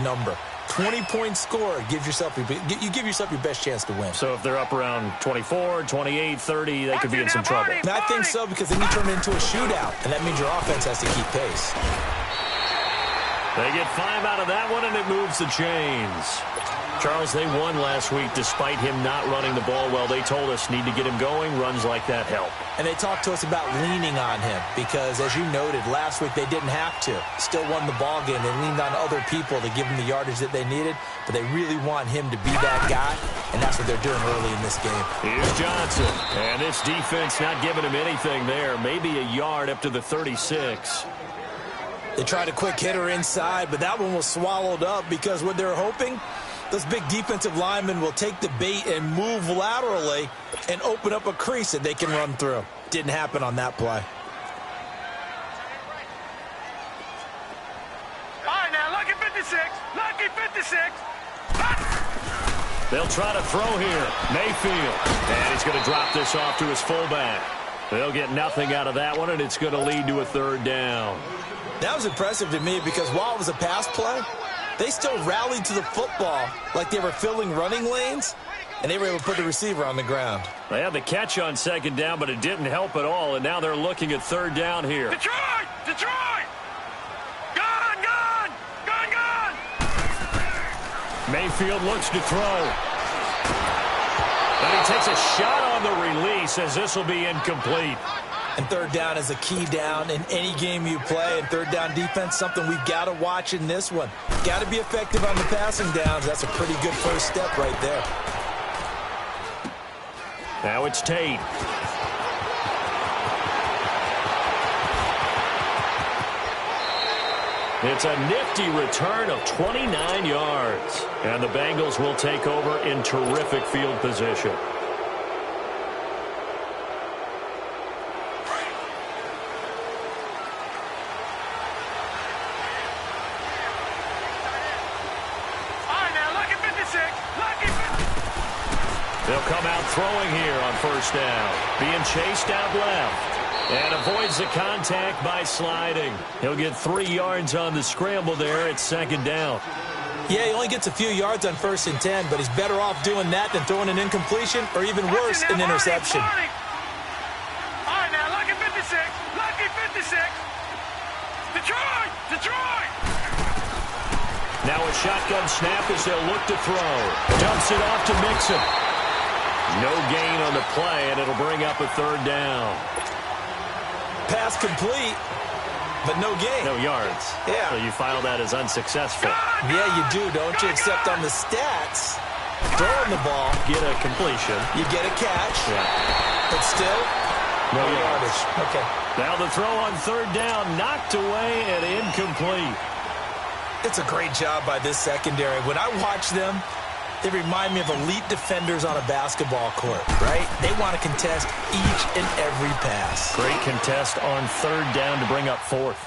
number. 20-point score gives yourself you give yourself your best chance to win. So if they're up around 24, 28, 30, they could be in some trouble. And I think so, because then you turn it into a shootout, and that means your offense has to keep pace. They get 5 out of that one, and it moves the chains. Charles, they won last week despite him not running the ball well. They told us need to get him going. Runs like that help. And they talked to us about leaning on him because, as you noted, last week they didn't have to. Still won the ball game. They leaned on other people to give them the yardage that they needed, but they really want him to be that guy, and that's what they're doing early in this game. Here's Johnson, and this defense not giving him anything there. Maybe a yard up to the 36. They tried a quick hitter inside, but that one was swallowed up because what they're hoping, those big defensive linemen will take the bait and move laterally and open up a crease that they can run through. Didn't happen on that play. All right, now, lucky 56. Lucky 56. They'll try to throw here. Mayfield. And he's going to drop this off to his fullback. They'll get nothing out of that one, and it's going to lead to a 3rd down. That was impressive to me because while it was a pass play, they still rallied to the football like they were filling running lanes, and they were able to put the receiver on the ground. They had the catch on 2nd down, but it didn't help at all, and now they're looking at 3rd down here. Detroit! Detroit! Gone! Gone! Gone! Gone! Mayfield looks to throw. And he takes a shot on the release as this will be incomplete. And 3rd down is a key down in any game you play. And 3rd down defense, something we've got to watch in this one. Got to be effective on the passing downs. That's a pretty good first step right there. Now it's Tate. It's a nifty return of 29 yards. And the Bengals will take over in terrific field position. They'll come out throwing here on 1st down. Being chased out left. And avoids the contact by sliding. He'll get 3 yards on the scramble there at 2nd down. Yeah, he only gets a few yards on 1st and 10, but he's better off doing that than throwing an incompletion or even worse, an interception. All right, now, lucky 56. Lucky 56. Detroit! Detroit! Now a shotgun snap as they'll look to throw. Dumps it off to Mixon. No gain on the play, and it'll bring up a 3rd down. Pass complete, but no gain. No yards. Yeah. So you file that as unsuccessful. Yeah, you do, don't you? Except on the stats, throwing the ball, Get a completion. you get a catch, Yeah. but still, no yardage. Okay. Now the throw on 3rd down, knocked away and incomplete. It's a great job by this secondary. When I watch them, they remind me of elite defenders on a basketball court, right? They want to contest each and every pass. Great contest on 3rd down to bring up 4th.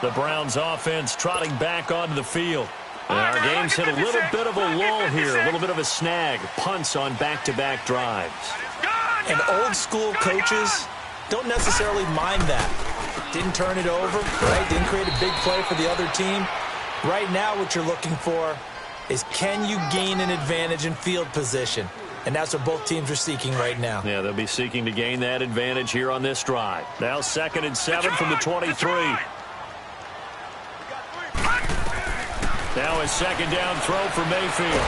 The Browns offense trotting back onto the field. And our game's hit a little bit of a lull here, a little bit of a snag. Punts on back-to-back drives. And old school coaches don't necessarily mind that. Didn't turn it over, right? Didn't create a big play for the other team. Right now what you're looking for is, can you gain an advantage in field position? And that's what both teams are seeking right now. Yeah, they'll be seeking to gain that advantage here on this drive. Now 2nd and 7 from the 23. Now a 2nd down throw for Mayfield.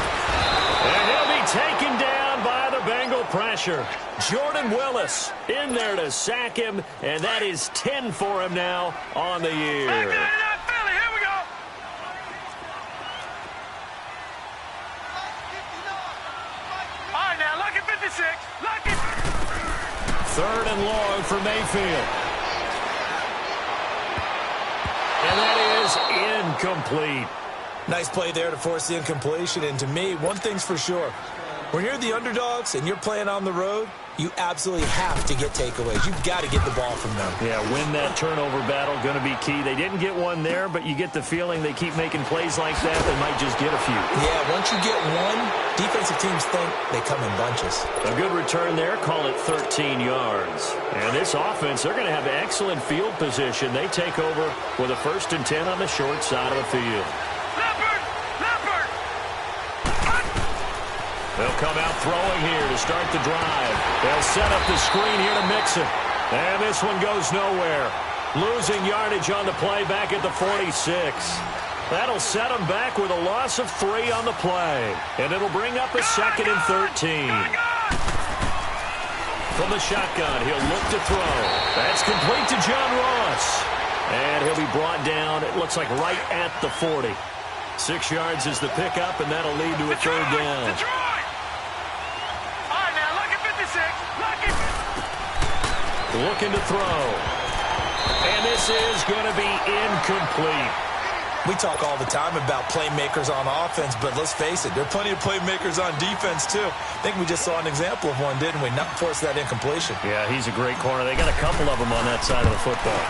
And he'll be taken down by the Bengal pressure. Jordan Willis in there to sack him, and that is 10 for him now on the year. Lucky. 3rd and long for Mayfield. And that is incomplete. Nice play there to force the incompletion. And to me, one thing's for sure. When you're the underdogs and you're playing on the road, you absolutely have to get takeaways. You've got to get the ball from them. Yeah, win that turnover battle, going to be key. They didn't get one there, but you get the feeling they keep making plays like that, they might just get a few. Yeah, once you get one, defensive teams think they come in bunches. A good return there, call it 13 yards. And this offense, they're going to have excellent field position. They take over with a 1st and 10 on the short side of the field. They'll come out throwing here to start the drive. They'll set up the screen here to mix it. And this one goes nowhere. Losing yardage on the play back at the 46. That'll set them back with a loss of 3 on the play. And it'll bring up a 2nd and 13. From the shotgun, he'll look to throw. That's complete to John Ross. And he'll be brought down, it looks like right at the 40. 6 yards is the pickup, and that'll lead to a 3rd down. Looking to throw. And this is going to be incomplete. We talk all the time about playmakers on offense, but let's face it, there are plenty of playmakers on defense, too. I think we just saw an example of one, didn't we? Not force that incompletion. Yeah, he's a great corner. They got a couple of them on that side of the football.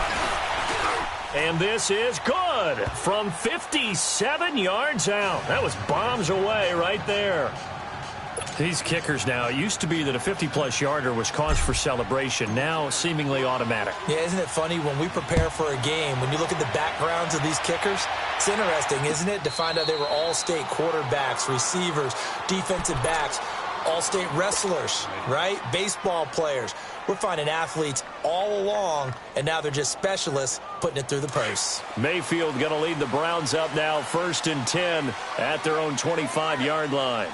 And this is good from 57 yards out. That was bombs away right there. These kickers now, it used to be that a 50-plus yarder was cause for celebration. Now, seemingly automatic. Yeah, isn't it funny when we prepare for a game, when you look at the backgrounds of these kickers, it's interesting, isn't it, to find out they were all-state quarterbacks, receivers, defensive backs, all-state wrestlers, right? Baseball players. We're finding athletes all along, and now they're just specialists putting it through the purse. Mayfield going to lead the Browns up now, 1st and 10 at their own 25-yard line.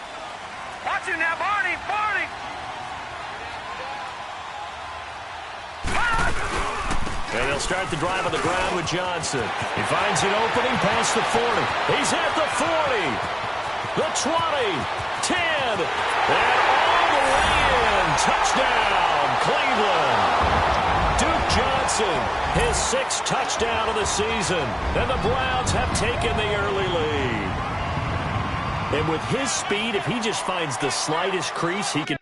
Watch him now, Barney! Barney! And they'll start the drive on the ground with Johnson. He finds an opening past the 40. He's at the 40. The 20. 10. And all the way in. Touchdown, Cleveland. Duke Johnson, his 6th touchdown of the season. And the Browns have taken the early lead. And with his speed, if he just finds the slightest crease, he can.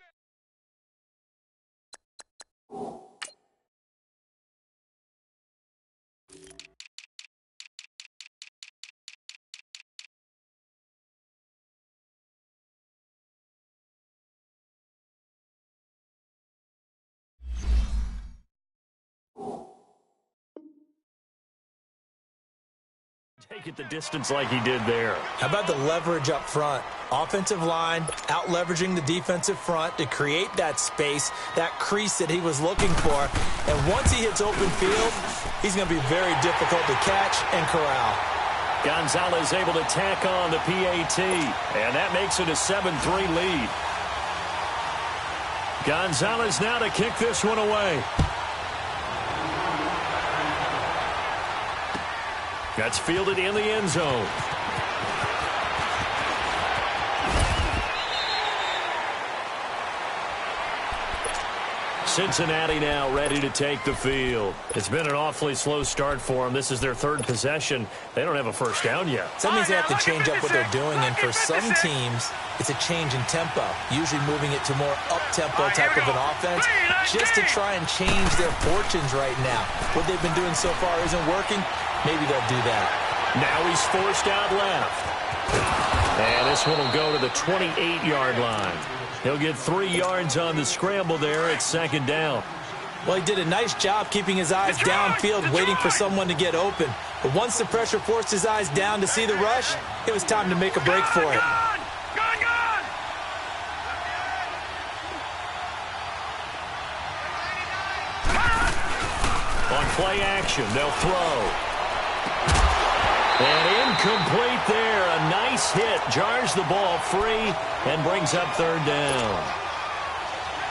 Take it the distance like he did there. How about the leverage up front? Offensive line out-leveraging the defensive front to create that space, that crease that he was looking for. And once he hits open field, he's going to be very difficult to catch and corral. Gonzalez able to tack on the PAT, and that makes it a 7-3 lead. Gonzalez now to kick this one away. That's fielded in the end zone. Cincinnati now ready to take the field. It's been an awfully slow start for them. This is their 3rd possession. They don't have a first down yet. So that means they have to change up what they're doing, and for some teams, it's a change in tempo, usually moving it to more up-tempo type of an offense, just to try and change their fortunes right now. What they've been doing so far isn't working. Maybe they'll do that. Now he's forced out left. And this one will go to the 28-yard line. He'll get 3 yards on the scramble there at 2nd down. Well, he did a nice job keeping his eyes downfield, waiting for someone to get open. But once the pressure forced his eyes down to see the rush, it was time to make a break for it. On play action, they'll throw. And incomplete there. A nice hit. Jars the ball free and brings up 3rd down.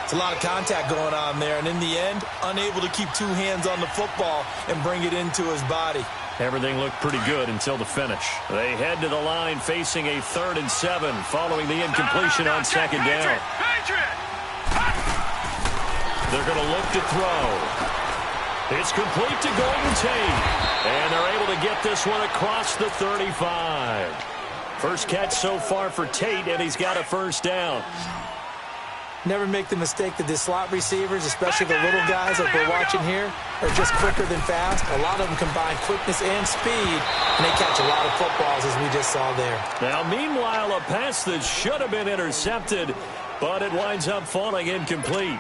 It's a lot of contact going on there, and in the end, unable to keep 2 hands on the football and bring it into his body. Everything looked pretty good until the finish. They head to the line facing a 3rd and 7 following the incompletion on 2nd down. They're going to look to throw. It's complete to Golden Tate. And they're able to get this one across the 35. First catch so far for Tate, and he's got a 1st down. Never make the mistake that the slot receivers, especially the little guys like we're watching here, are just quicker than fast. A lot of them combine quickness and speed, and they catch a lot of footballs, as we just saw there. Now, meanwhile, a pass that should have been intercepted, but it winds up falling incomplete.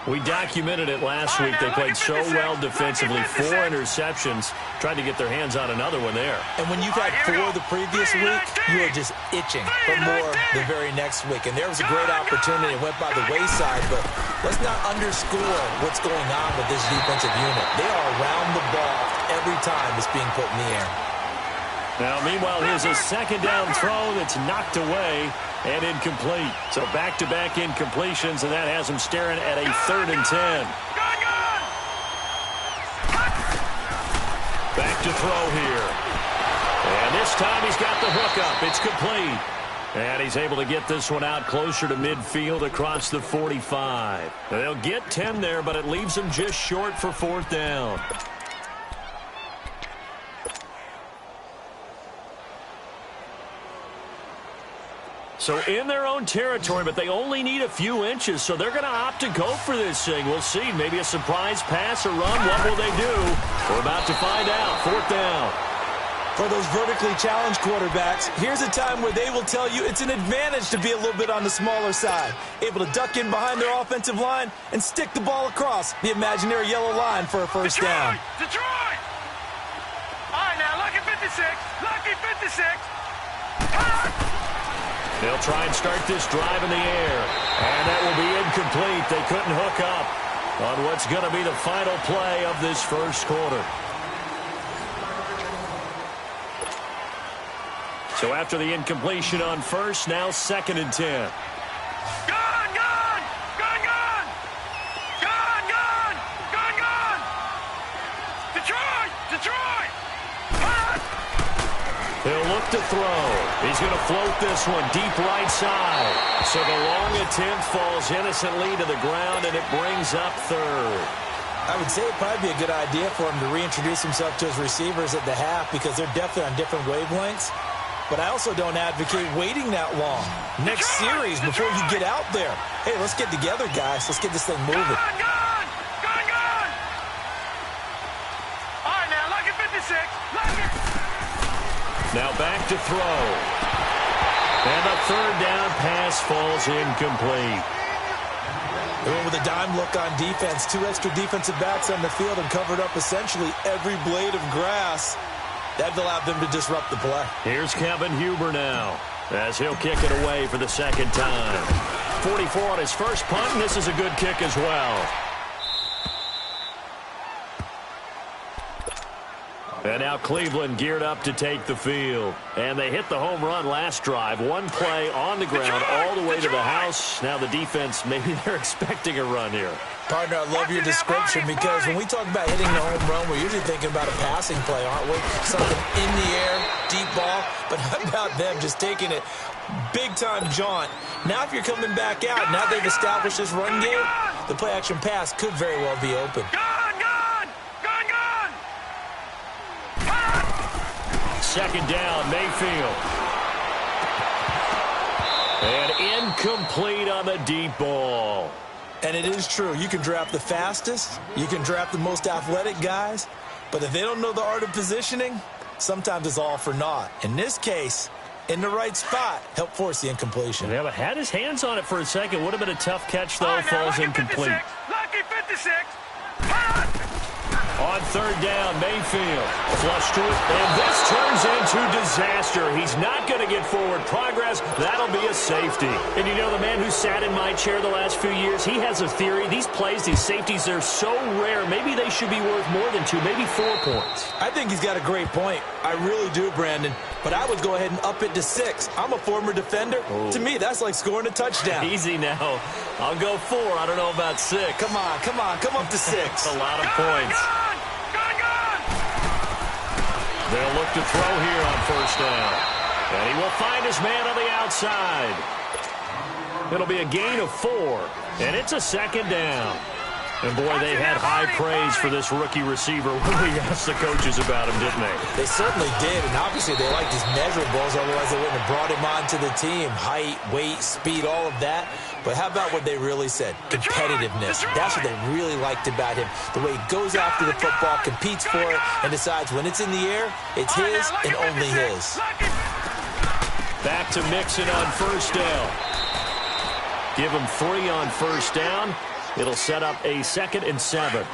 We documented it last week. They played so well defensively. 4 interceptions. Tried to get their hands on another one there. And when you've had 4 the previous week, you are just itching for more the very next week. And there was a great opportunity. It went by the wayside, but let's not underscore what's going on with this defensive unit. They are around the ball every time it's being put in the air. Now, meanwhile, here's a second down throw that's knocked away and incomplete. So back-to-back incompletions, and that has him staring at a 3rd and 10. Back to throw here. And this time he's got the hook up. It's complete. And he's able to get this one out closer to midfield across the 45. They'll get 10 there, but it leaves them just short for 4th down. So in their own territory, but they only need a few inches, so they're going to opt to go for this thing. We'll see. Maybe a surprise pass or run. What will they do? We're about to find out. 4th down. For those vertically challenged quarterbacks, here's a time where they will tell you it's an advantage to be a little bit on the smaller side. Able to duck in behind their offensive line and stick the ball across the imaginary yellow line for a first down. Detroit! All right, now, lucky 56. Lucky 56. They'll try and start this drive in the air. And that will be incomplete. They couldn't hook up on what's going to be the final play of this first quarter. So after the incompletion on first, now 2nd and 10. Gone! Gone! Gone! Gone! Gone! Gone! Gone! Gone! Detroit! Detroit! He'll look to throw. He's going to float this one deep right side. So the long attempt falls innocently to the ground, and it brings up 3rd. I would say it'd probably be a good idea for him to reintroduce himself to his receivers at the half because they're definitely on different wavelengths. But I also don't advocate waiting that long. Next series before you get out there. Hey, let's get together, guys. Let's get this thing moving. Gone! Gone! Gone! Gone! All right, now, lucky 56. Lucky. Now back to throw. And a 3rd down pass falls incomplete. They went with a dime look on defense. 2 extra defensive backs on the field and covered up essentially every blade of grass. That allowed them to disrupt the play. Here's Kevin Huber now as he'll kick it away for the 2nd time. 44 on his first punt, and this is a good kick as well. And now Cleveland geared up to take the field. And they hit the home run last drive. 1 play on the ground all the way to the house. Now the defense, maybe they're expecting a run here. Partner, I love your description because when we talk about hitting the home run, we're usually thinking about a passing play, aren't we? Something in the air, deep ball. But how about them just taking it big-time jaunt? Now if you're coming back out, now they've established this run game, the play-action pass could very well be open. Gone! Gone! Gone! Gone! 2nd down, Mayfield. And incomplete on the deep ball. And it is true. You can draft the fastest. You can draft the most athletic guys. But if they don't know the art of positioning, sometimes it's all for naught. In this case, in the right spot, help force the incompletion. Yeah, but had his hands on it for a second. Would have been a tough catch, though. Right, Falls lucky incomplete. 56. Lucky 56. On 3rd down, Mayfield. Flush to it. And this turns into disaster. He's not going to get forward progress. That'll be a safety. And you know, the man who sat in my chair the last few years, he has a theory. These plays, these safeties, they're so rare. Maybe they should be worth more than 2, maybe 4 points. I think he's got a great point. I really do, Brandon. But I would go ahead and up it to 6. I'm a former defender. Oh. To me, that's like scoring a touchdown. Easy now. I'll go 4. I don't know about 6. Come on. Come up to 6. That's a lot of points. Gone! Gone! Gone! They'll look to throw here on 1st down. And he will find his man on the outside. It'll be a gain of 4. And it's a 2nd down. And, boy, they had high praise for this rookie receiver when we asked the coaches about him, didn't they? They certainly did, and obviously they liked his measurables, otherwise they wouldn't have brought him onto the team. Height, weight, speed, all of that. But how about what they really said? Competitiveness. That's what they really liked about him. The way he goes after the football, competes for it, and decides when it's in the air, it's his and only his. Back to Mixon on first down. Give him 3 on first down. It'll set up a 2nd and 7.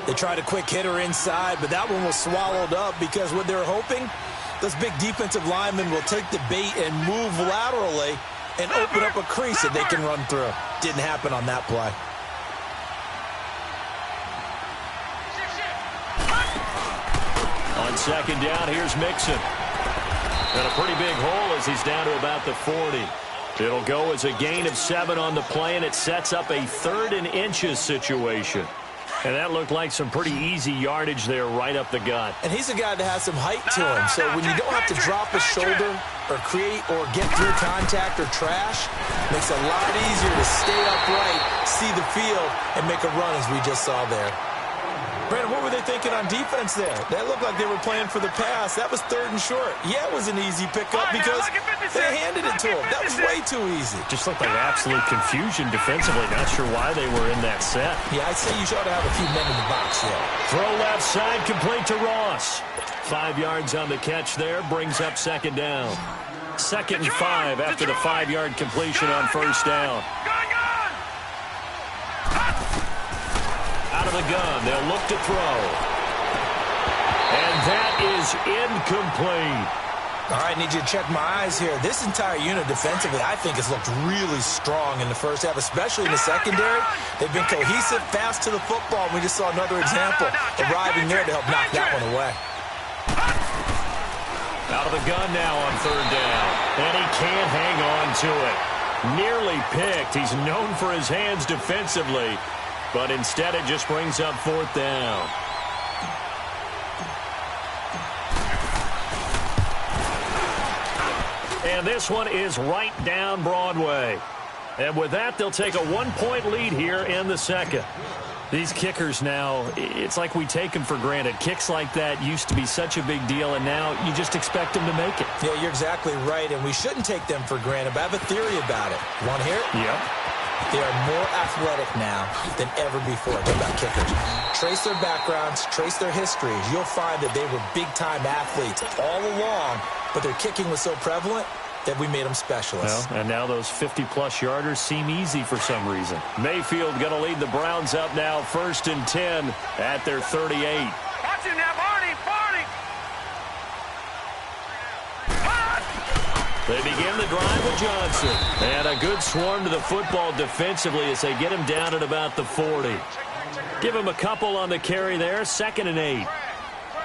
They tried a quick hitter inside, but that one was swallowed up because what they're hoping, those big defensive linemen will take the bait and move laterally and open up a crease that they can run through. Didn't happen on that play. On 2nd down, here's Mixon. And a pretty big hole as he's down to about the 40. It'll go as a gain of 7 on the play, and it sets up a 3rd and inches situation. And that looked like some pretty easy yardage there right up the gut. And he's a guy that has some height to him, so when you don't have to drop a shoulder or create or get through contact or trash, it makes it a lot easier to stay upright, see the field, and make a run as we just saw there. Brandon, what were they thinking on defense there? That looked like they were playing for the pass. That was 3rd and short. Yeah, it was an easy pickup because they handed it to him. That was way too easy. Just looked like absolute confusion defensively. Not sure why they were in that set. Yeah, I'd say you should have a few men in the box, yeah. Throw left side, complete to Ross. 5 yards on the catch there, brings up 2nd down. 2nd and 5 after the 5-yard completion on first down. Out of the gun, they'll look to throw. And that is incomplete. All right, need you to check my eyes here. This entire unit defensively, I think, has looked really strong in the first half, especially in the secondary. They've been cohesive, fast to the football. We just saw another example arriving there to help knock that one away. Out of the gun now on 3rd down. And he can't hang on to it. Nearly picked. He's known for his hands defensively. But instead, it just brings up 4th down. And this one is right down Broadway. And with that, they'll take a 1-point lead here in the 2nd. These kickers now, it's like we take them for granted. Kicks like that used to be such a big deal, and now you just expect them to make it. Yeah, you're exactly right, and we shouldn't take them for granted. But I have a theory about it. You want to hear it? Yep. They are more athletic now than ever before. Talk about kickers. Trace their backgrounds, trace their histories. You'll find that they were big-time athletes all along, but their kicking was so prevalent that we made them specialists. Well, and now those 50-plus yarders seem easy for some reason. Mayfield going to lead the Browns up now, 1st and 10 at their 38. Watch it now, Barney. They begin the drive with Johnson. And a good swarm to the football defensively as they get him down at about the 40. Give him a couple on the carry there, 2nd and 8.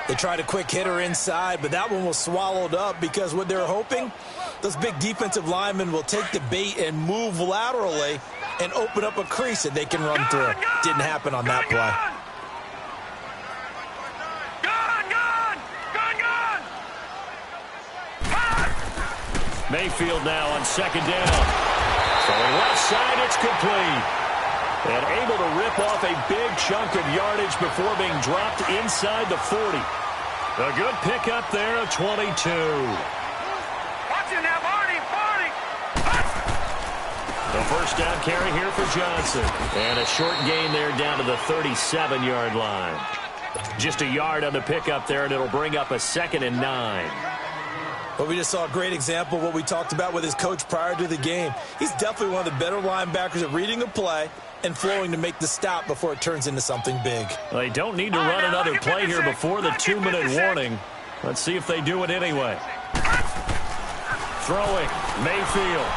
They tried a quick hitter inside, but that one was swallowed up because what they're hoping, those big defensive linemen will take the bait and move laterally and open up a crease that they can run through. Didn't happen on that play. Mayfield now on 2nd down. Throwing left side, it's complete. And able to rip off a big chunk of yardage before being dropped inside the 40. A good pickup there of 22. Watch it now, Barney. The first down carry here for Johnson. And a short gain there down to the 37-yard line. Just a yard on the pickup there, and it'll bring up a 2nd and 9. But we just saw a great example of what we talked about with his coach prior to the game. He's definitely one of the better linebackers at reading a play and flowing to make the stop before it turns into something big. Well, they don't need to run another play here before the 2-minute warning. Let's see if they do it anyway. Throwing, Mayfield.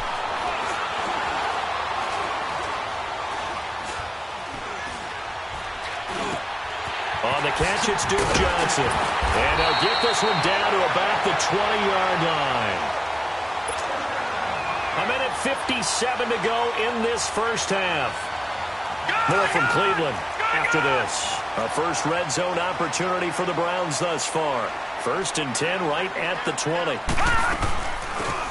On the catch, it's Duke Johnson. And they'll get this one down to about the 20-yard line. 1:57 to go in this first half. More from Cleveland after this. A first red zone opportunity for the Browns thus far. 1st and 10 right at the 20.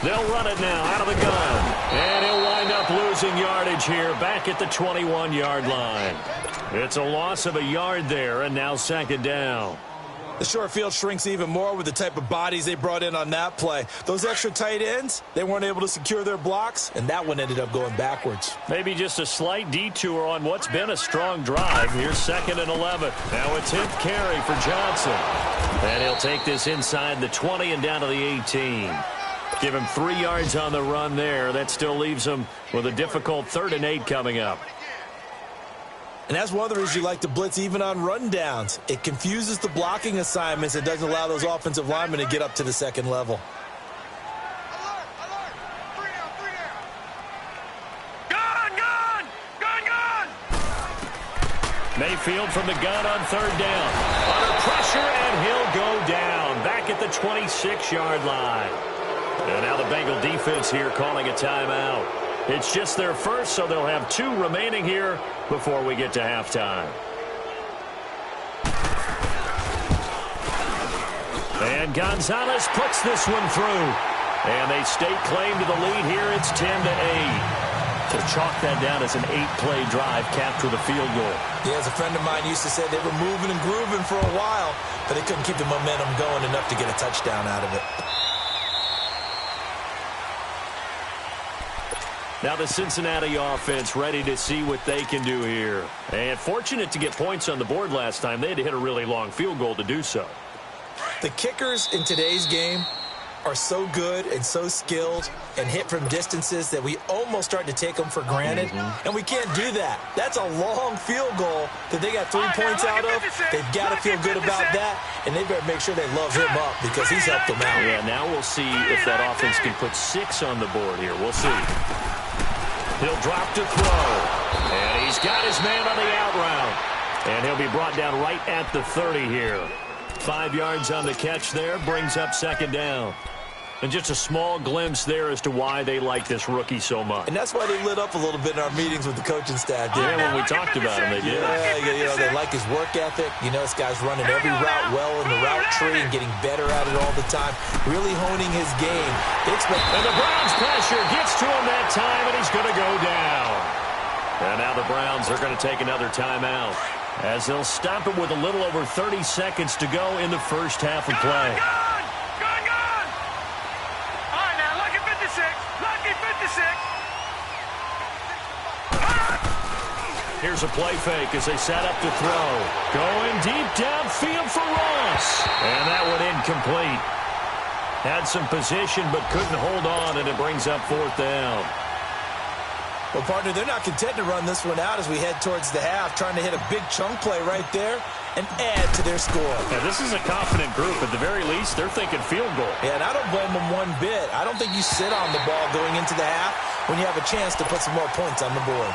They'll run it now out of the gun. And he'll wind up losing yardage here back at the 21-yard line. It's a loss of a yard there, and now second down. The short field shrinks even more with the type of bodies they brought in on that play. Those extra tight ends, they weren't able to secure their blocks, and that one ended up going backwards. Maybe just a slight detour on what's been a strong drive. Here's 2nd and 11. Now a 10th carry for Johnson. And he'll take this inside the 20 and down to the 18. Give him 3 yards on the run there. That still leaves him with a difficult 3rd and 8 coming up. And that's one of the reasons you like to blitz even on rundowns. It confuses the blocking assignments. It doesn't allow those offensive linemen to get up to the second level. Mayfield from the gun on 3rd down. Under pressure, and he'll go down. Back at the 26-yard line. And now the Bengal defense here calling a timeout. It's just their first, so they'll have 2 remaining here before we get to halftime. And Gonzalez puts this one through. And they stake claim to the lead here. It's 10-8. So chalk that down as an 8-play drive, capture the field goal. Yeah, as a friend of mine used to say, they were moving and grooving for a while, but they couldn't keep the momentum going enough to get a touchdown out of it. Now the Cincinnati offense ready to see what they can do here. And fortunate to get points on the board last time. They had to hit a really long field goal to do so. The kickers in today's game are so good and so skilled and hit from distances that we almost start to take them for granted. And we can't do that. That's a long field goal that they got 3 points out of. They've got to feel good about that, and they better make sure they love him up because he's helped them out. Yeah, now we'll see if that offense can put 6 on the board here. We'll see. He'll drop to throw. And he's got his man on the out route. And he'll be brought down right at the 30 here. 5 yards on the catch there, brings up 2nd down. And just a small glimpse there as to why they like this rookie so much. And that's why they lit up a little bit in our meetings with the coaching staff. Yeah, when we talked about him, they did. Yeah, they like his work ethic. You know, this guy's running every route well in the route tree and getting better at it all the time, really honing his game. And the Browns pressure gets to him that time, and he's going to go down. And now the Browns are going to take another timeout as they'll stop it with a little over 30 seconds to go in the first half of play. Here's a play fake as they set up to throw. Going deep downfield for Ross. And that one incomplete. Had some position but couldn't hold on, and it brings up 4th down. Well, partner, they're not content to run this one out as we head towards the half, trying to hit a big chunk play right there and add to their score. Yeah, this is a confident group. At the very least, they're thinking field goal. Yeah, and I don't blame them one bit. I don't think you sit on the ball going into the half when you have a chance to put some more points on the board.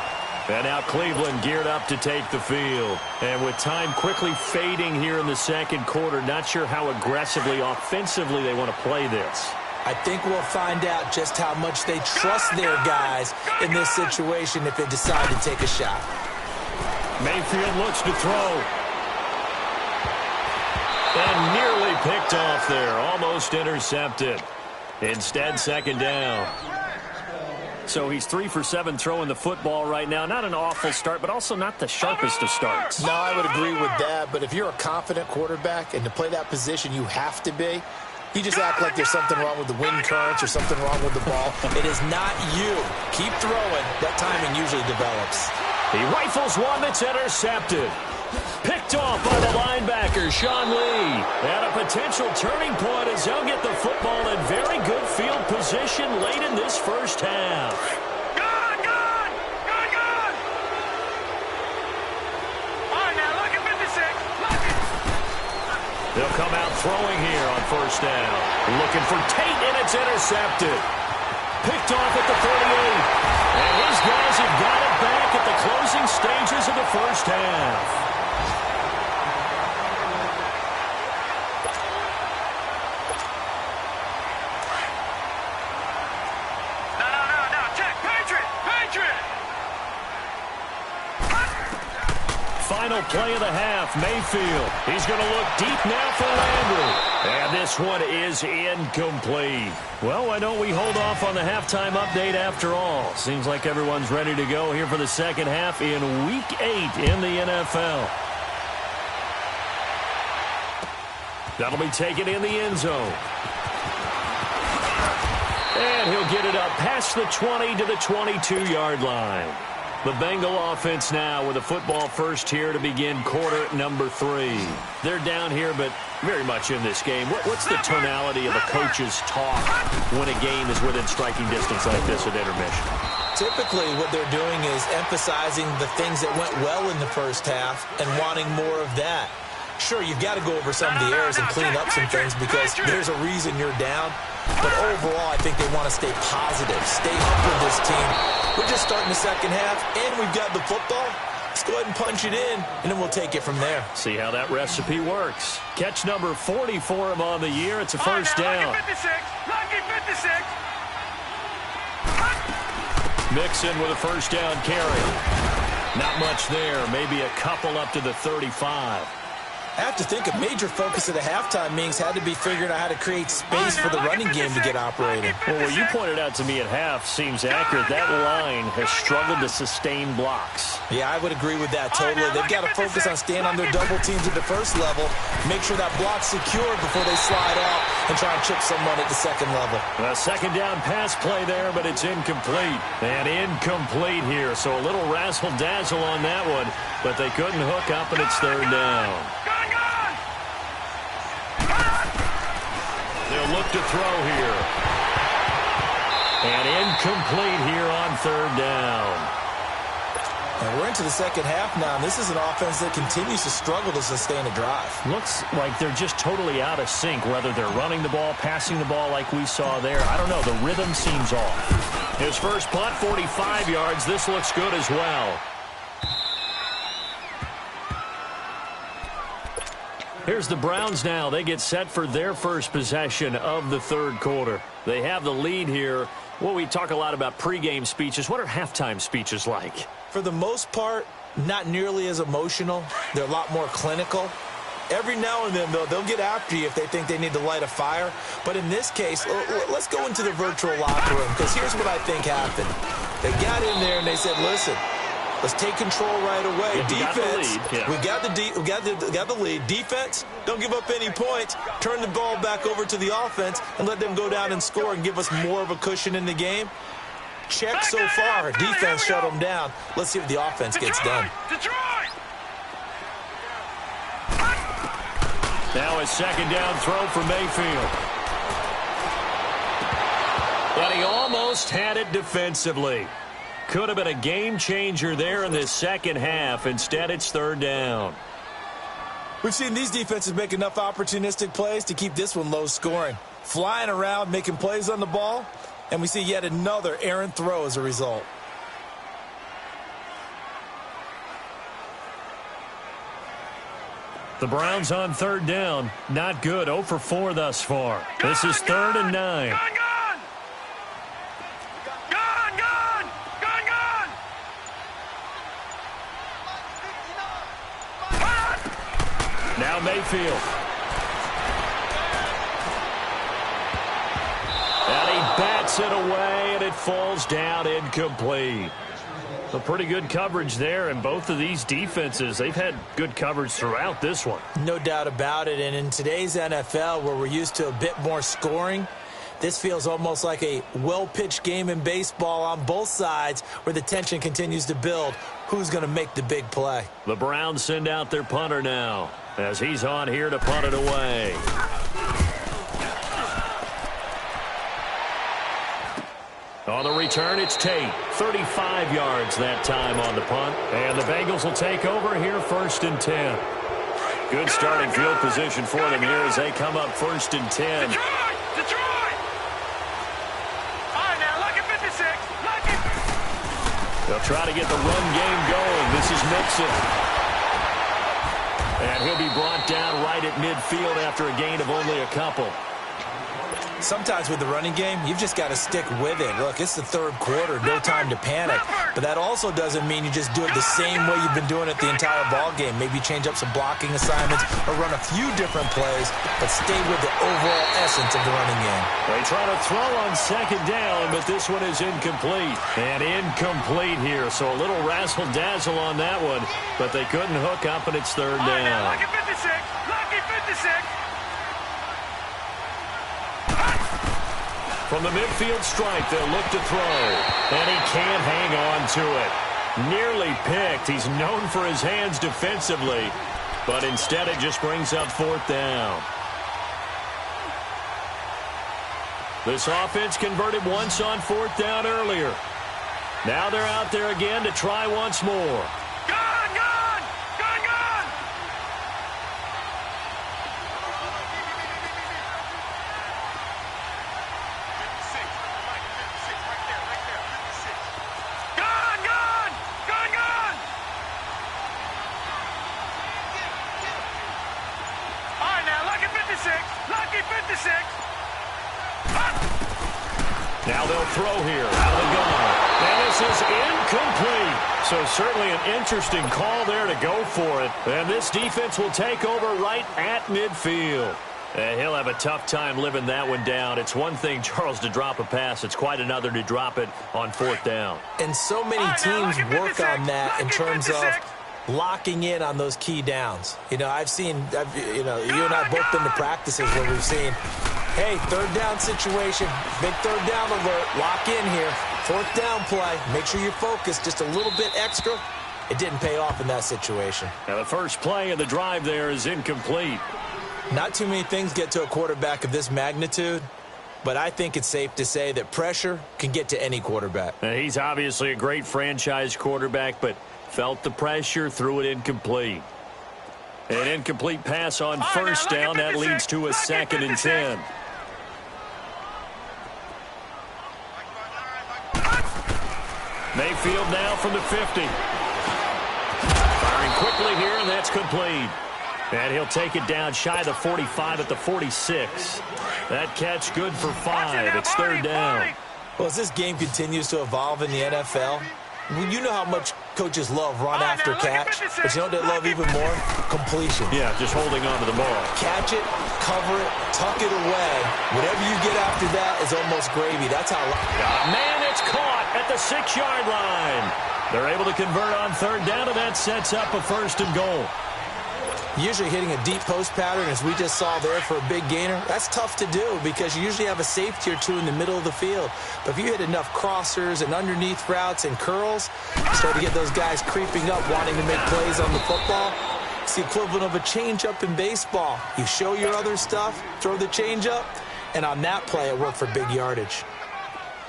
And now Cleveland geared up to take the field. And with time quickly fading here in the second quarter, not sure how aggressively, offensively they want to play this. I think we'll find out just how much they trust their guys in this situation if they decide to take a shot. Mayfield looks to throw. And nearly picked off there. Almost intercepted. Instead, 2nd down. So he's 3 for 7 throwing the football right now. Not an awful start, but also not the sharpest of starts. No, I would agree with that. But if you're a confident quarterback and to play that position you have to be, you just act like there's something wrong with the wind currents or something wrong with the ball. It is not you. Keep throwing. That timing usually develops. He rifles one that's intercepted. Picked off by the linebacker, Sean Lee. And a potential turning point as they'll get the football in very good field position late in this first half. They'll come out throwing here on 1st down. Looking for Tate, and it's intercepted. Picked off at the 38. And his guys have got it back at the closing stages of the first half. Final play of the half, Mayfield. He's going to look deep now for Landry. And this this one is incomplete. Well, why don't we hold off on the halftime update after all? Seems like everyone's ready to go here for the second half in Week 8 in the NFL. That'll be taken in the end zone. And he'll get it up past the 20 to the 22-yard line. The Bengal offense now with a football first here to begin quarter number 3. They're down here, but very much in this game. What's the tonality of the coach's talk when a game is within striking distance like this at intermission? Typically, what they're doing is emphasizing the things that went well in the first half and wanting more of that. Sure, you've got to go over some of the errors and clean up some things because there's a reason you're down. But overall, I think they want to stay positive, stay up with this team. We're just starting the second half, and we've got the football. Let's go ahead and punch it in, and then we'll take it from there. See how that recipe works. Catch number 40 for him on the year. It's a first down. Lucky 56. Mixon with a first down carry. Not much there. Maybe a couple up to the 35. I have to think a major focus of the halftime meetings had to be figuring out how to create space for the running game to get operating. Well, what you pointed out to me at half seems accurate. That line has struggled to sustain blocks. Yeah, I would agree with that totally. They've got to focus on staying on their double teams at the first level, make sure that block's secured before they slide off and try and chip someone at the second level. A second down pass play there, but it's incomplete. And incomplete here, so a little razzle-dazzle on that one, but they couldn't hook up, and it's third down. They'll look to throw here. And incomplete here on third down. And we're into the second half now, and this is an offense that continues to struggle to sustain a drive. Looks like they're just totally out of sync, whether they're running the ball, passing the ball like we saw there. I don't know. The rhythm seems off. His first punt, 45 yards. This looks good as well. Here's the Browns now. They get set for their first possession of the third quarter. They have the lead here. Well, we talk a lot about pregame speeches. What are halftime speeches like? For the most part, not nearly as emotional. They're a lot more clinical. Every now and then, though, they'll get after you if they think they need to light a fire. But in this case, let's go into the virtual locker room, because here's what I think happened. They got in there and they said, listen, let's take control right away. Yeah, defense, we got the lead. Defense, don't give up any points. Turn the ball back over to the offense and let them go down and score and give us more of a cushion in the game. Check so far. Defense shut them down. Let's see if the offense gets done. Now a second down throw for Mayfield. But he almost had it defensively. Could have been a game changer there in this second half. Instead, it's third down. We've seen these defenses make enough opportunistic plays to keep this one low scoring. Flying around, making plays on the ball, and we see yet another errant throw as a result. The Browns on third down. Not good. 0 for 4 thus far. This is 3rd and 9. Now Mayfield. And he bats it away, and it falls down incomplete. A pretty good coverage there, and both of these defenses, they've had good coverage throughout this one. No doubt about it, and in today's NFL, where we're used to a bit more scoring, this feels almost like a well-pitched game in baseball on both sides where the tension continues to build. Who's going to make the big play? The Browns send out their punter now as he's on here to punt it away. On the return, it's Tate. 35 yards that time on the punt. And the Bengals will take over here 1st and 10. Good starting field position for them here as they come up 1st and 10. Detroit! All right, now, lucky 56. Lucky. They'll try to get the run game going. This is Mixon. And he'll be brought down right at midfield after a gain of only a couple. Sometimes with the running game, you've just got to stick with it. Look, it's the third quarter, no time to panic. But that also doesn't mean you just do it the same way you've been doing it the entire ball game. Maybe change up some blocking assignments or run a few different plays, but stay with the overall essence of the running game. They try to throw on second down, but this one is incomplete. And incomplete here, so a little razzle-dazzle on that one, but they couldn't hook up, and it's third down. Lucky 56. Lucky 56. From the midfield stripe, they'll look to throw, and he can't hang on to it. Nearly picked. He's known for his hands defensively, but instead it just brings up fourth down. This offense converted once on fourth down earlier. Now they're out there again to try once more. Gone, gone, gone, gone. Gone, gone, gone, gone. All right, now, lucky 56. Lucky 56. Now they'll throw here out of the gun. And this is incomplete. So certainly an interesting call there to go for it. And this defense will take over right at midfield. And he'll have a tough time living that one down. It's one thing, Charles, to drop a pass. It's quite another to drop it on fourth down. And so many teams work on that in terms of locking in on those key downs. You know, you and I have both been to practices where we've seen, hey, third down situation, big third down alert, lock in here, fourth down play, make sure you're focused just a little bit extra. It didn't pay off in that situation. Now the first play of the drive there is incomplete. Not too many things get to a quarterback of this magnitude, but I think it's safe to say that pressure can get to any quarterback. Now, he's obviously a great franchise quarterback, but felt the pressure, threw it incomplete. An incomplete pass on first down. That leads to a 2nd and 10. Mayfield now from the 50. Firing quickly here, and that's complete. And he'll take it down shy of the 45 at the 46. That catch good for 5. It's third down. Well, as this game continues to evolve in the NFL, you know how much coaches love run after catch, but you know what they love even more? Completion. Yeah, just holding on to the ball. Catch it, cover it, tuck it away. Whatever you get after that is almost gravy. That's how... Man, it's caught at the 6-yard line. They're able to convert on third down, and that sets up a 1st and goal. Usually hitting a deep post pattern, as we just saw there for a big gainer, that's tough to do because you usually have a safety or two in the middle of the field. But if you hit enough crossers and underneath routes and curls, you start to get those guys creeping up, wanting to make plays on the football. It's the equivalent of a changeup in baseball. You show your other stuff, throw the changeup, and on that play, it worked for big yardage.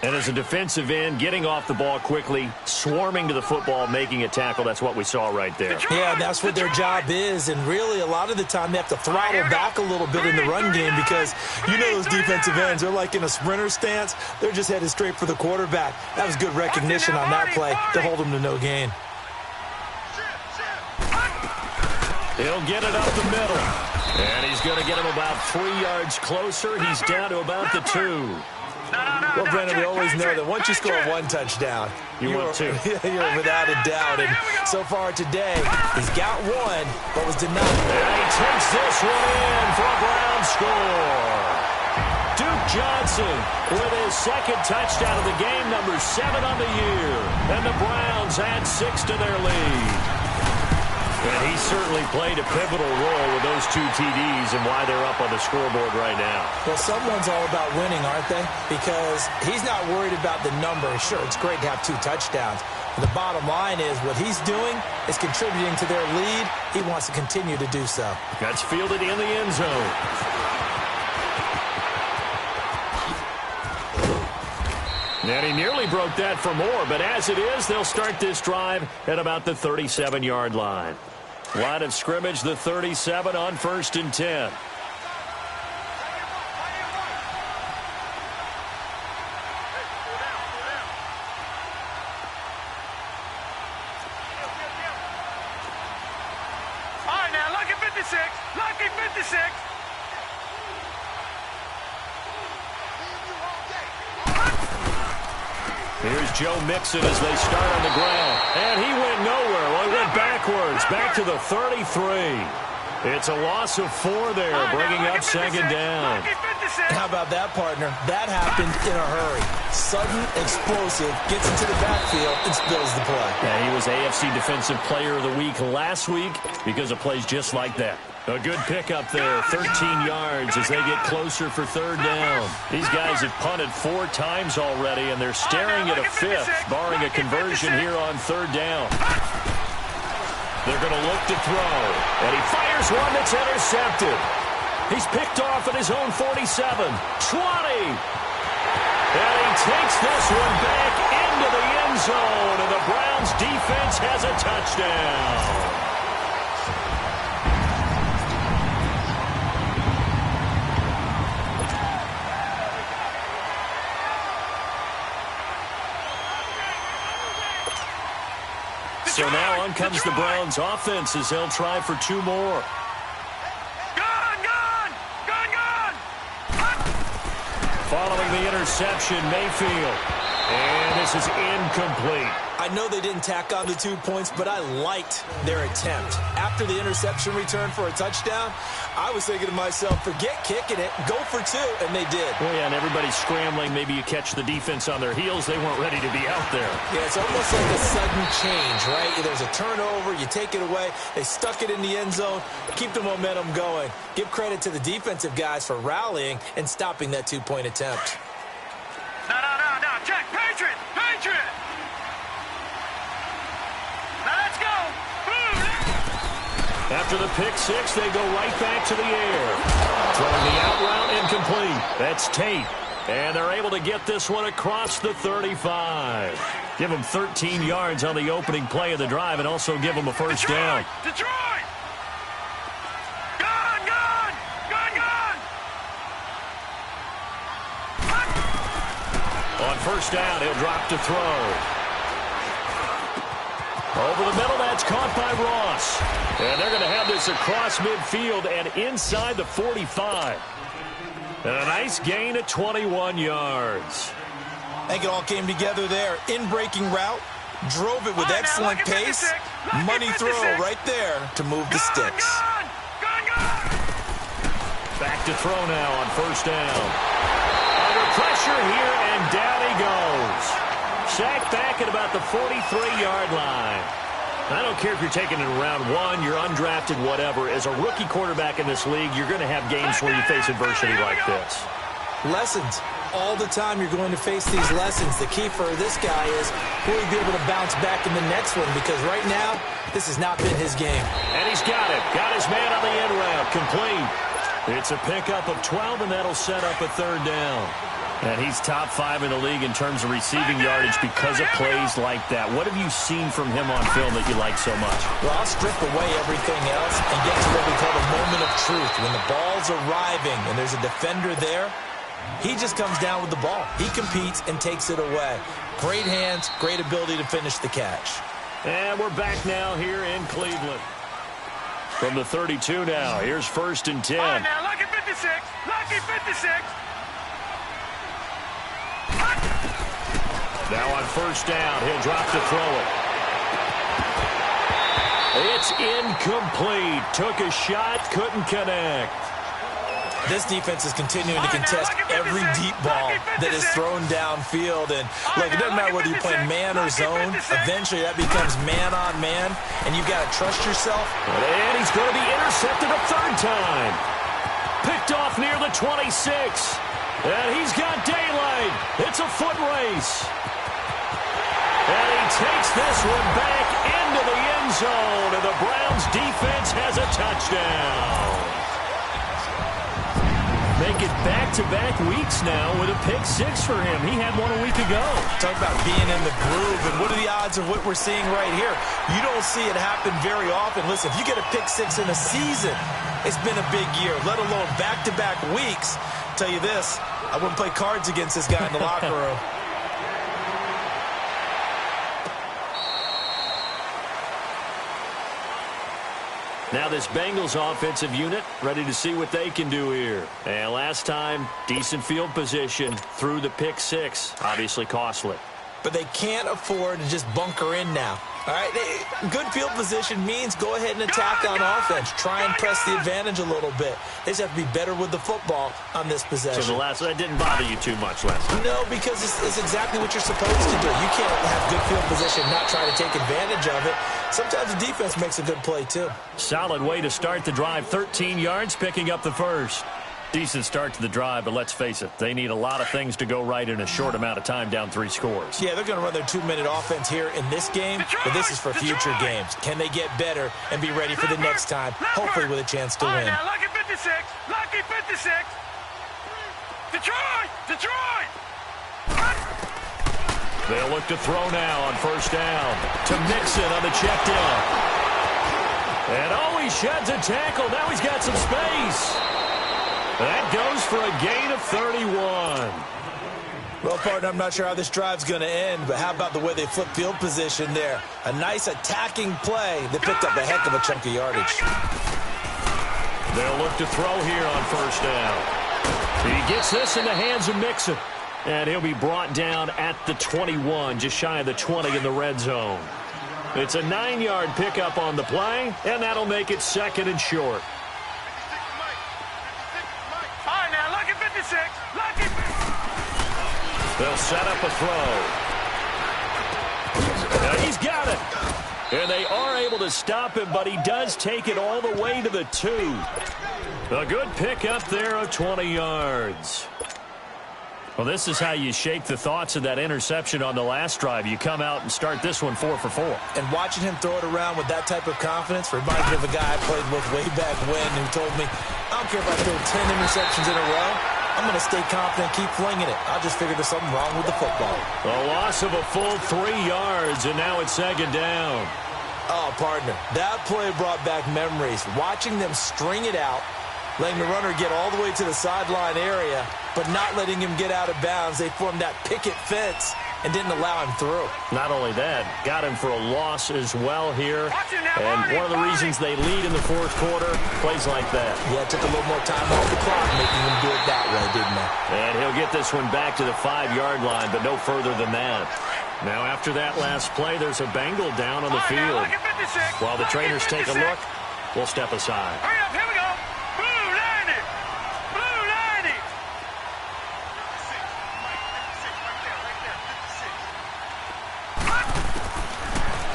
And as a defensive end, getting off the ball quickly, swarming to the football, making a tackle, that's what we saw right there. Yeah, that's what their job is, and really a lot of the time they have to throttle back a little bit in the run game because you know those defensive ends, they're like in a sprinter stance. They're just headed straight for the quarterback. That was good recognition on that play to hold them to no gain. He'll get it up the middle, and he's going to get him about 3 yards closer. He's down to about the 2. Well, Brennan, we always know that once you score one touchdown, you want two. You're without a doubt. And so far today, he's got one, but was denied. And he takes this one in for a Brown score. Duke Johnson with his 2nd touchdown of the game, number 7 on the year. And the Browns add 6 to their lead. And he certainly played a pivotal role with those 2 TDs and why they're up on the scoreboard right now. Well, someone's all about winning, aren't they? Because he's not worried about the number. Sure, it's great to have 2 touchdowns. But the bottom line is what he's doing is contributing to their lead. He wants to continue to do so. That's fielded in the end zone. And he nearly broke that for more, but as it is, they'll start this drive at about the 37-yard line. Line of scrimmage, the 37 on 1st and 10. All right, now, lucky 56. Lucky 56. Here's Joe Mixon as they start on the ground. And he went nowhere. Well, he went backwards, back to the 33. It's a loss of 4 there, bringing up second down. How about that, partner? That happened in a hurry. Sudden, explosive, gets into the backfield and spills the play. Yeah, he was AFC Defensive Player of the Week last week because of plays just like that. A good pickup there, 13 yards as they get closer for third down. These guys have punted 4 times already, and they're staring at a 5th, barring a conversion here on third down. They're going to look to throw, and he fires one that's intercepted. He's picked off at his own 47, 20. And he takes this one back into the end zone, and the Browns defense has a touchdown. So now on comes the Browns offense as they'll try for 2 more. Following the interception, Mayfield. And this is incomplete. I know they didn't tack on the 2 points, but I liked their attempt. After the interception return for a touchdown, I was thinking to myself, forget kicking it, go for 2, and they did. Well, yeah, and everybody's scrambling. Maybe you catch the defense on their heels. They weren't ready to be out there. Yeah, it's almost like a sudden change, right? There's a turnover, you take it away. They stuck it in the end zone. Keep the momentum going. Give credit to the defensive guys for rallying and stopping that 2-point attempt. No, check, Patriot. Now let's go. After the pick 6, they go right back to the air. Throwing the out route incomplete. That's Tate. And they're able to get this one across the 35. Give them 13 yards on the opening play of the drive and also give them a first down. Detroit! On first down, he'll drop to throw. Over the middle, that's caught by Ross. And they're going to have this across midfield and inside the 45. And a nice gain of 21 yards. I think it all came together there. In-breaking route, drove it with excellent pace. Money throw right there to move the sticks. Back to throw now on first down. Under pressure here, and down he goes. Sacked back at about the 43-yard line. I don't care if you're taking it in round 1, you're undrafted, whatever. As a rookie quarterback in this league, you're going to have games where you face adversity like this. Lessons. All the time you're going to face these lessons. The key for this guy is, will he be able to bounce back in the next one? Because right now, this has not been his game. And he's got it. Got his man on the end route. Complete. It's a pickup of 12, and that'll set up a third down. And he's top 5 in the league in terms of receiving yardage because of plays like that. What have you seen from him on film that you like so much? Well, I'll strip away everything else and get to what we call the moment of truth. When the ball's arriving and there's a defender there, he just comes down with the ball. He competes and takes it away. Great hands, great ability to finish the catch. And we're back now here in Cleveland. From the 32 now, here's first and 10. All right, now, lucky 56. Lucky 56. Now on first down, he'll drop to throw it. It's incomplete. Took a shot, couldn't connect. This defense is continuing to contest every deep ball that is thrown downfield. And look, it doesn't matter whether you're playing man or zone. Eventually, that becomes man on man, and you've got to trust yourself. And he's going to be intercepted a third time. Picked off near the 26. And he's got daylight. It's a foot race. And he takes this one back into the end zone, and the Browns defense has a touchdown. Make it back-to-back weeks now with a pick 6 for him. He had one a week ago. Talk about being in the groove, and what are the odds of what we're seeing right here? You don't see it happen very often. Listen, if you get a pick 6 in a season, it's been a big year, let alone back-to-back weeks. I'll tell you this, I wouldn't play cards against this guy in the locker room. Now this Bengals offensive unit ready to see what they can do here. And last time, decent field position through the pick 6. Obviously costly. but they can't afford to just bunker in now. All right, good field position means go ahead and attack on offense. Try and press the advantage a little bit. They just have to be better with the football on this possession. So that didn't bother you too much last time? No, because it's exactly what you're supposed to do. You can't have good field position, not try to take advantage of it. Sometimes the defense makes a good play, too. Solid way to start the drive. 13 yards, picking up the first. Decent start to the drive, but let's face it, they need a lot of things to go right in a short amount of time, down 3 scores. Yeah, they're going to run their 2-minute offense here in this game, but this is for future games. Can they get better and be ready for the next time, hopefully with a chance to win? Now, lucky 56, lucky 56. Detroit! They'll look to throw now on first down to Mixon on the check down. And he sheds a tackle. Now he's got some space. That goes for a gain of 31. Well, partner, I'm not sure how this drive's going to end, but how about the way they flip field position there? A nice attacking play that picked up a heck of a chunk of yardage. They'll look to throw here on first down. He gets this in the hands of Mixon, and he'll be brought down at the 21, just shy of the 20 in the red zone. It's a 9-yard pickup on the play, and that'll make it 2nd and short. They'll set up a throw. Now he's got it. And they are able to stop him, but he does take it all the way to the 2. A good pickup there of 20 yards. Well, this is how you shake the thoughts of that interception on the last drive. You come out and start this one 4 for 4. And watching him throw it around with that type of confidence reminds me of a guy I played with way back when who told me, I don't care if I throw 10 interceptions in a row. I'm going to stay confident, keep flinging it. I'll just figure there's something wrong with the football. A loss of a full 3 yards, and now it's 2nd down. Oh, partner, that play brought back memories. Watching them string it out, letting the runner get all the way to the sideline area, but not letting him get out of bounds. They formed that picket fence and didn't allow him through. Not only that, got him for a loss as well here. And one of the reasons they lead in the 4th quarter, plays like that. Yeah, it took a little more time off the clock, making him do it that way, didn't it? And he'll get this one back to the 5-yard line, but no further than that. Now, after that last play, there's a Bengal down on the field. While the trainers take a look, we'll step aside. Hurry up, here we go. Blue 90. Blue 90.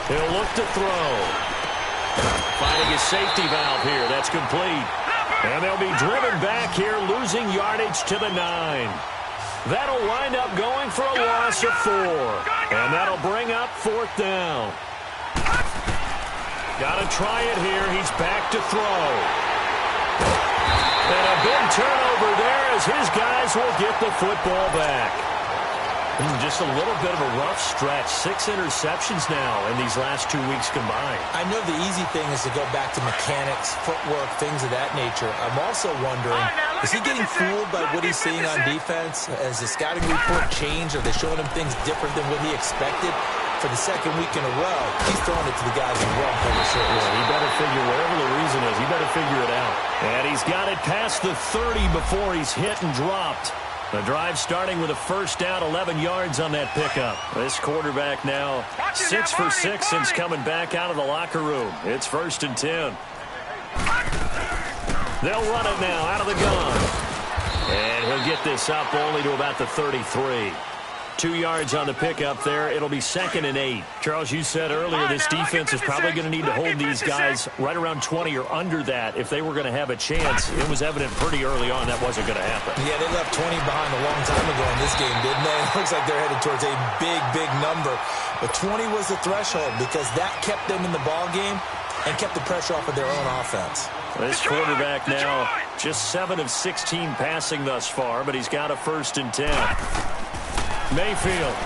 He'll look to throw. Finding his safety valve here. That's complete. And they'll be driven back here, losing yardage to the 9. That'll wind up going for a loss of 4. And that'll bring up 4th down. Got to try it here. He's back to throw. And a big turnover there as his guys will get the football back. Just a little bit of a rough stretch. 6 interceptions now in these last 2 weeks combined. I know the easy thing is to go back to mechanics, footwork, things of that nature. I'm also wondering, is he getting fooled by what he's seeing on defense? Has the scouting report changed? Are they showing him things different than what he expected? For the 2nd week in a row, he's throwing it to the guys in wrong cover shirts. He better figure, whatever the reason is, he better figure it out. And he's got it past the 30 before he's hit and dropped. The drive starting with a first down, 11 yards on that pickup. This quarterback now 6 for 6 since coming back out of the locker room. It's 1st and 10. They'll run it now out of the gun. And he'll get this up only to about the 33. 2 yards on the pickup there. It'll be 2nd and 8. Charles, you said earlier this defense is probably going to need to hold these guys right around 20 or under that if they were going to have a chance. It was evident pretty early on that wasn't going to happen. Yeah, they left 20 behind a long time ago in this game, didn't they? It looks like they're headed towards a big, big number. But 20 was the threshold because that kept them in the ball game and kept the pressure off of their own offense. This quarterback now just 7 of 16 passing thus far, but he's got a 1st and 10. Mayfield.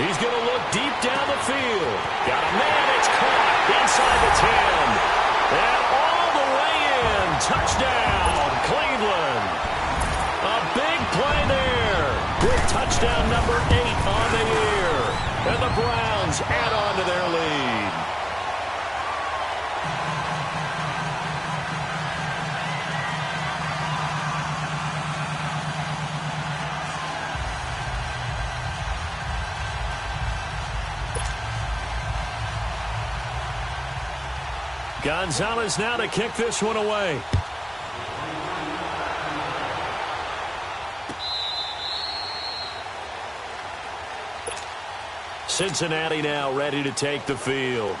He's going to look deep down the field. Got a man. It's caught inside the 10. And all the way in. Touchdown, Cleveland. A big play there with touchdown number 8 on the year. And the Browns add on to their lead. Gonzalez now to kick this one away. Cincinnati now ready to take the field.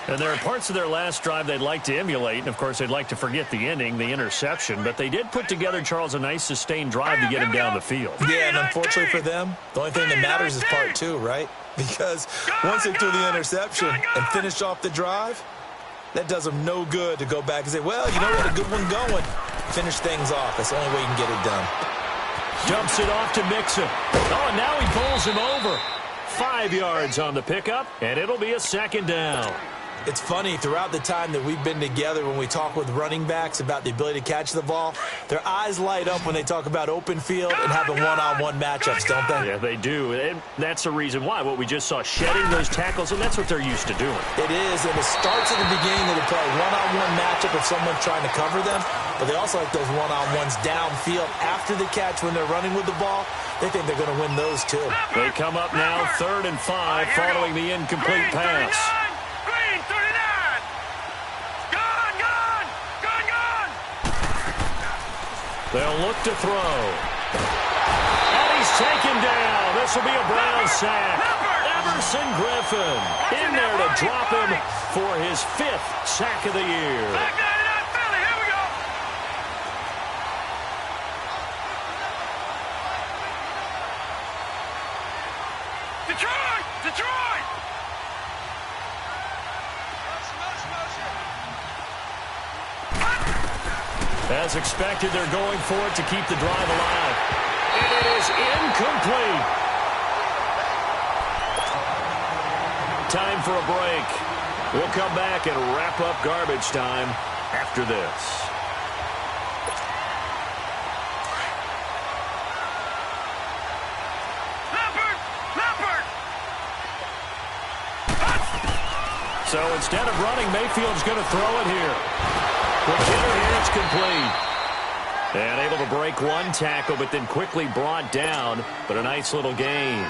And there are parts of their last drive they'd like to emulate, and, of course, they'd like to forget the ending, the interception. But they did put together, Charles, a nice sustained drive to get him down the field. Yeah, and unfortunately for them, the only thing that matters is part two, right? Because once they threw the interception and finished off the drive, that does them no good to go back and say, well, you know what, a good one going. Finish things off. That's the only way you can get it done. Dumps it off to Mixon. Oh, and now he pulls him over. 5 yards on the pickup, and it'll be a second down. It's funny, throughout the time that we've been together, when we talk with running backs about the ability to catch the ball, their eyes light up when they talk about open field and having one-on-one matchups, don't they? Yeah, they do. And that's the reason why. What we just saw, shedding those tackles, and that's what they're used to doing. It is, and it starts at the beginning of the play. One-on-one matchup if someone's trying to cover them, but they also like those one-on-ones downfield after the catch when they're running with the ball. They think they're going to win those, too. They come up now 3rd and 5 following the incomplete pass. Green, 39. Gone. They'll look to throw. And he's taken down. This will be a Brown sack. Everson Griffin in there to drop him for his 5th sack of the year. Back 99 Philly. Here we go. Detroit! As expected, they're going for it to keep the drive alive. And it is incomplete. Time for a break. We'll come back and wrap up garbage time after this. So instead of running, Mayfield's going to throw it here. Quick hitter here, it's complete. And able to break one tackle, but then quickly brought down. But a nice little gain.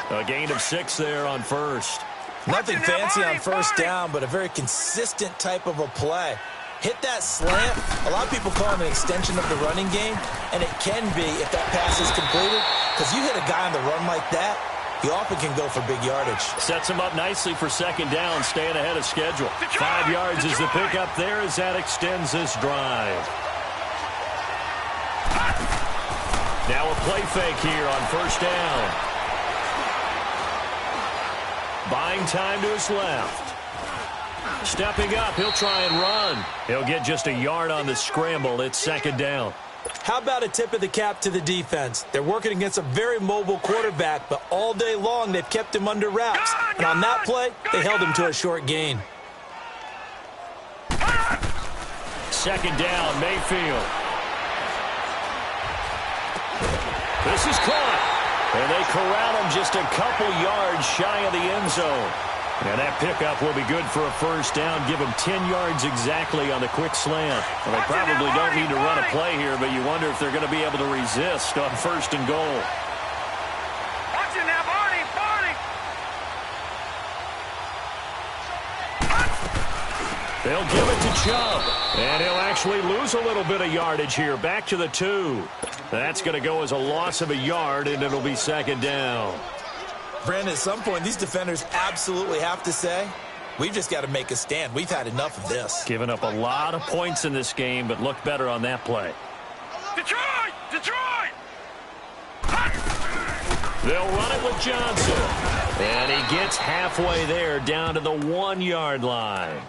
A gain of 6 there on first. Nothing fancy on first down, but a very consistent type of a play. Hit that slant. A lot of people call him an extension of the running game, and it can be if that pass is completed, because you hit a guy on the run like that, he often can go for big yardage. Sets him up nicely for second down, staying ahead of schedule. 5 yards is the pickup there as that extends this drive. Now a play fake here on first down. Buying time to his left. Stepping up, he'll try and run. He'll get just a yard on the scramble. It's second down. How about a tip of the cap to the defense? They're working against a very mobile quarterback, but all day long they've kept him under wraps. And on that play, they held him to a short gain. Second down, Mayfield. This is caught. And they corral him just a couple yards shy of the end zone. And that pickup will be good for a first down. Give him 10 yards exactly on the quick slant. Well, they probably don't need to run a play here, but you wonder if they're going to be able to resist on first and goal. Watch it now, Barney. They'll give it to Chubb. And he'll actually lose a little bit of yardage here. Back to the 2. That's going to go as a loss of a yard, and it'll be second down. Brandon, at some point, these defenders absolutely have to say, we've just got to make a stand. We've had enough of this. Given up a lot of points in this game, but looked better on that play. Detroit! They'll run it with Johnson. And he gets halfway there down to the 1-yard line.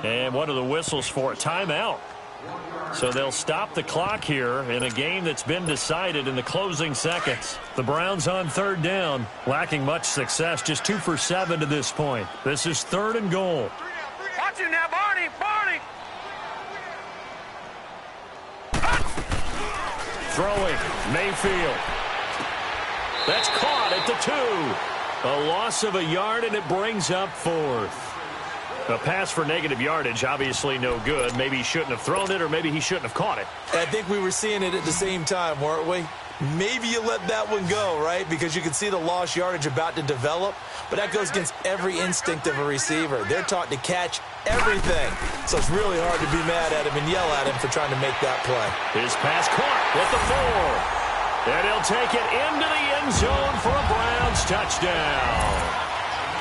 And what are the whistles for? Timeout. So they'll stop the clock here in a game that's been decided in the closing seconds. The Browns on third down, lacking much success, just 2 for 7 to this point. This is 3rd and goal. Watch it now, Barney. Throwing, Mayfield. That's caught at the 2. A loss of a yard, and it brings up 4th. A pass for negative yardage, obviously no good. Maybe he shouldn't have thrown it, or maybe he shouldn't have caught it. I think we were seeing it at the same time, weren't we? Maybe you let that one go, right? Because you can see the lost yardage about to develop. But that goes against every instinct of a receiver. They're taught to catch everything. So it's really hard to be mad at him and yell at him for trying to make that play. His pass caught with the 4. And he'll take it into the end zone for a Browns touchdown.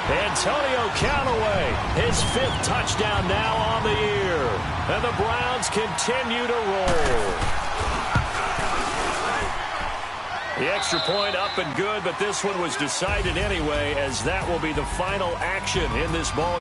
Antonio Callaway, his 5th touchdown now on the year. And the Browns continue to roll. The extra point up and good, but this one was decided anyway, as that will be the final action in this ball.